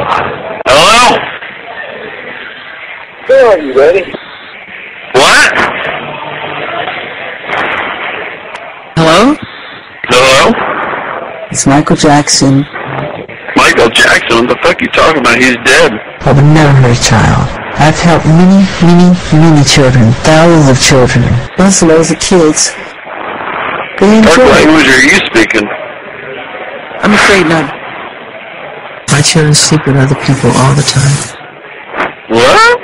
Hello? Where are you, ready? What? Hello? Hello? It's Michael Jackson. Michael Jackson? What the fuck are you talking about? He's dead. I would never hurt a child. I've helped many, many, many children, thousands of children, plus loads of kids. They What enjoy it. language are you speaking? I'm afraid not. My children sleep with other people all the time. What?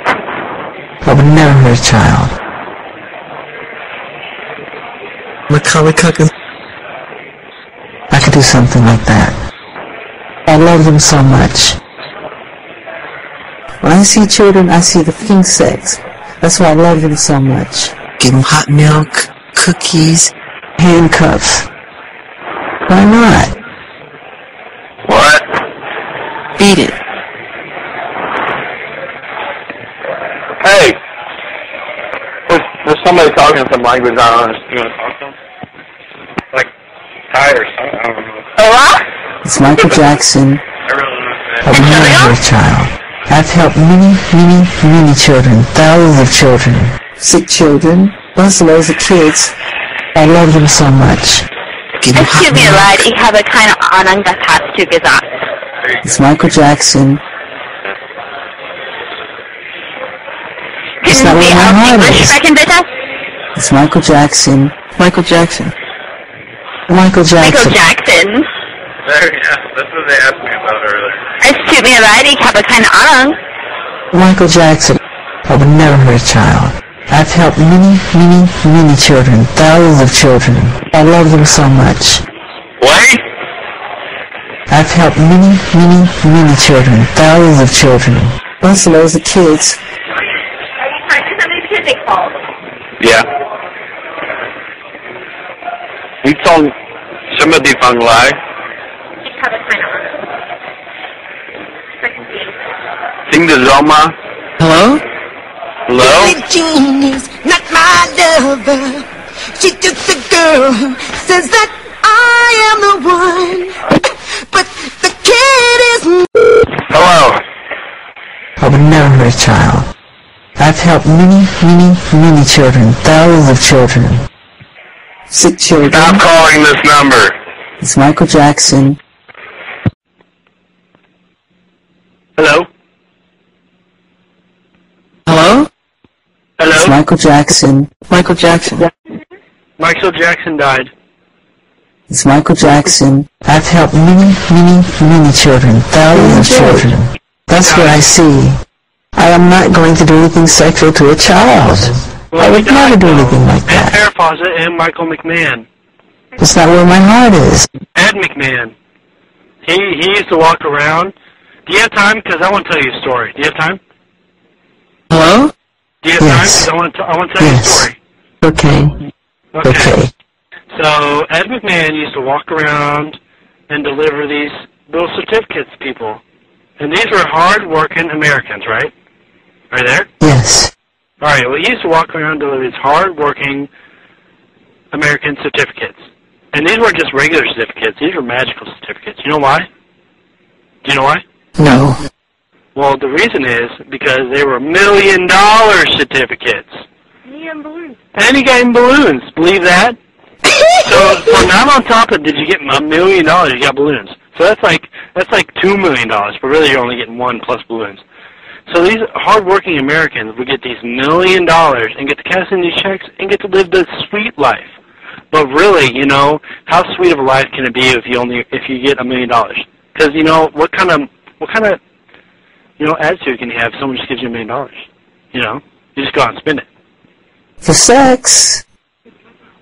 I would never hurt a child. Macaulay Culkin. I could do something like that. I love them so much. When I see children, I see the pink sex. That's why I love them so much. Give them hot milk, cookies, handcuffs. Why not? What? Beat it. Hey! There's somebody talking some language I don't understand. You want to talk to him? Like, Thai or something? I don't know. Hello? It's Michael Jackson. I really don't understand. I would never hurt a child. I've helped many, many, many children, thousands of children, sick children, plus loads of kids. I love them so much. Es tut mir leid, ich habe keine Ahnung, was hast du gesagt. It's Michael Jackson. It's not Können Sie where my auf heart Englisch is. sprechen, bitte? It's Michael Jackson. Michael Jackson. Michael Jackson. Michael Jackson. There, yeah, that's what they asked me about earlier. Es tut mir leid, ich habe keine Ahnung. Michael Jackson. I would never hurt a child. I've helped many, many, many children, thousands of children. I love them so much. Wait? I've helped many, many, many children, thousands of children, plus loads of kids. Are you trying to send me music calls? Yeah. Wie somebody von Lai? Ich habe keine Ahnung. Sprechen Sie. Sing the Zoma. Hello? Hello? Jean is not my lover. She's just a girl who says that I am the one. But the kid is... Hello? I would never hurt a child. I've helped many, many, many children, thousands of children, sick children. Stop calling this number. It's Michael Jackson. Hello? Hello? It's Hello? Michael Jackson. Michael Jackson. Michael Jackson died. It's Michael Jackson. I've helped many, many, many children, thousands of children. That's what I see. I am not going to do anything sexual to a child. I would never do anything like Ed that. Farfawcett and Michael McMahon. It's not where my heart is. Ed McMahon. He used to walk around. Do you have time? Because I want to tell you a story. Do you have time? Hello? Do you have Yes. time? Because I want to tell you a Yes. story. Okay. Okay. Okay. So Ed McMahon used to walk around and deliver these little certificates to people. And these were hard-working Americans, right? Are you there? Yes. All right. Well, he used to walk around and deliver these hard-working American certificates. And these weren't just regular certificates. These were magical certificates. You know why? Do you know why? No. Well, the reason is because they were $1 million certificates. And he got him balloons. Believe that? so not on top of did you get $1 million, you got balloons. So that's like $2 million, but really you're only getting one plus balloons. So these hardworking Americans would get these $1 million and get to cash in these checks and get to live the sweet life. But really, you know, how sweet of a life can it be if you get $1 million? Because you know what kind of attitude can you have if someone just gives you $1 million? You know, you just go out and spend it. For sex.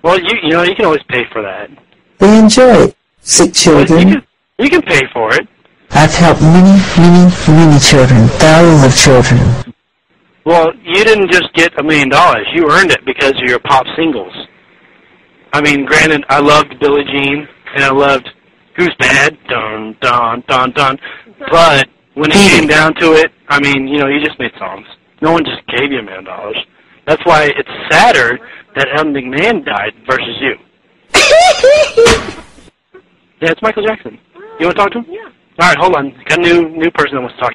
Well, you know you can always pay for that. They enjoy it. Sick Well, children. you can pay for it. I've helped many, many, many children, thousands of children. Well, you didn't just get $1 million. You earned it because of your pop singles. I mean, granted, I loved Billie Jean, and I loved Who's Bad, dun, dun, dun, dun. But when it came down to it, I mean, you know, you just made songs. No one just gave you $1 million. That's why it's sadder that Ed McMahon died versus you. Yeah, it's Michael Jackson. You want to talk to him? Yeah. All right, hold on. Got a new person that wants to talk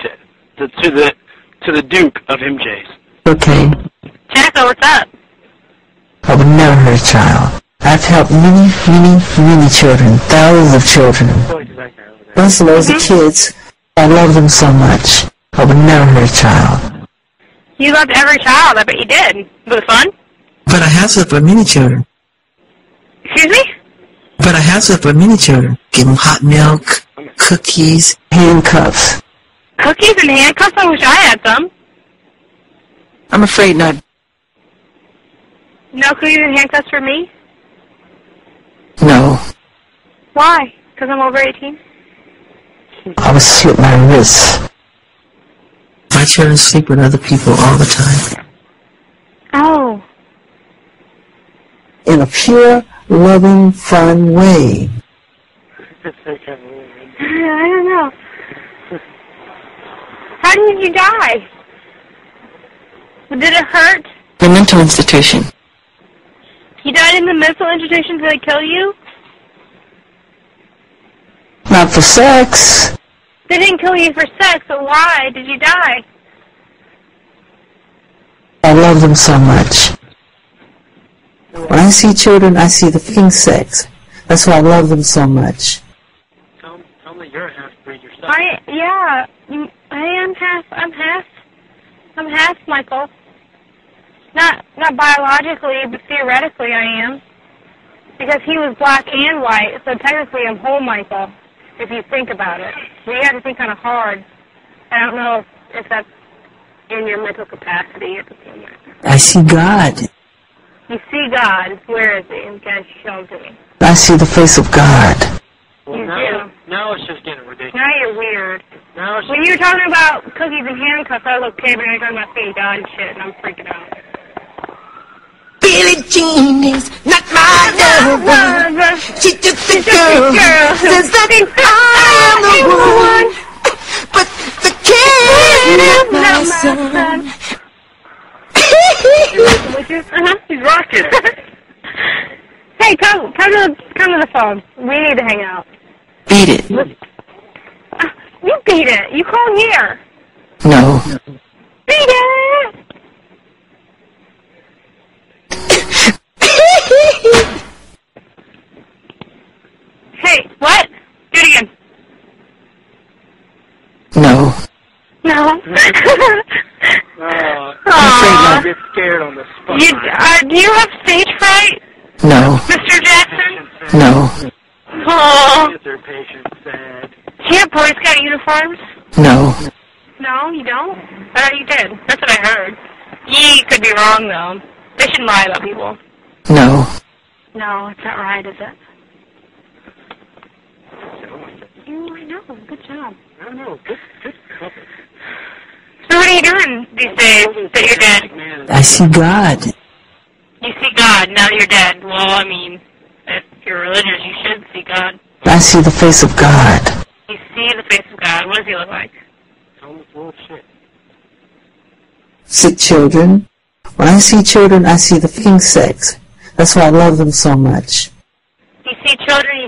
to the Duke of MJs. Okay. Jacko, what's up? I would never hurt a child. I've helped many, many, many children, thousands of children. Lots and loads of kids. I love them so much. I would never hurt a child. You loved every child. I bet you did. Was it fun? But I have slept with many children. Excuse me? But I have slept with many children. Give them hot milk, cookies, handcuffs. Cookies and handcuffs? I wish I had some. I'm afraid not. No cookies and handcuffs for me? No. Why? Because I'm over 18? I would slit my wrists. My children sleep with other people all the time. Oh. In a pure, loving, fun way. I don't know. How did you die? Did it hurt? The mental institution. You died in the mental institution? Did they kill you? Not for sex. They didn't kill you for sex, so why did you die? I love them so much. When I see children, I see the pink sex. That's why I love them so much. Tell me you're a half-breed yourself. I'm half, Michael. Not biologically, but theoretically I am. Because he was black and white, so technically I'm whole Michael, if you think about it. But you have to think kind of hard. I don't know if that's in your mental capacity at the moment. I see God. You see God. Where is he? You guys show him to me. I see the face of God. Well, You now it's just getting ridiculous. Now you're weird. Now it's When you were talking about cookies and handcuffs, I was okay, but you're talking about seeing God and shit, and I'm freaking out. Billie Jean is not my lover. She's just a girl. Says that I am the one. But the kid is my son. He's rocking. Hey, come to the phone. We need to hang out. Beat it. You beat it. You call here. No. Beat it. Hey, what? Do it again. No. No. I get scared on the spot. Do you have stage fright, No. Mr. Jackson? No. Oh. Get their patients sad. Do you have Boy Scout uniforms? No. No, you don't? I thought you did. That's what I heard. You could be wrong, though. They shouldn't lie about people. No. No, it's not right, is it? I know. Good job. I don't know. Good cover. So what are you doing these days that you're dead? I see God. You see God now that you're dead. Well, I mean, if you're religious, you should see God. I see the face of God. You see the face of God. What does he look like? Tell me full of shit. Sick children. When I see children, I see the pink sex. That's why I love them so much. You see children,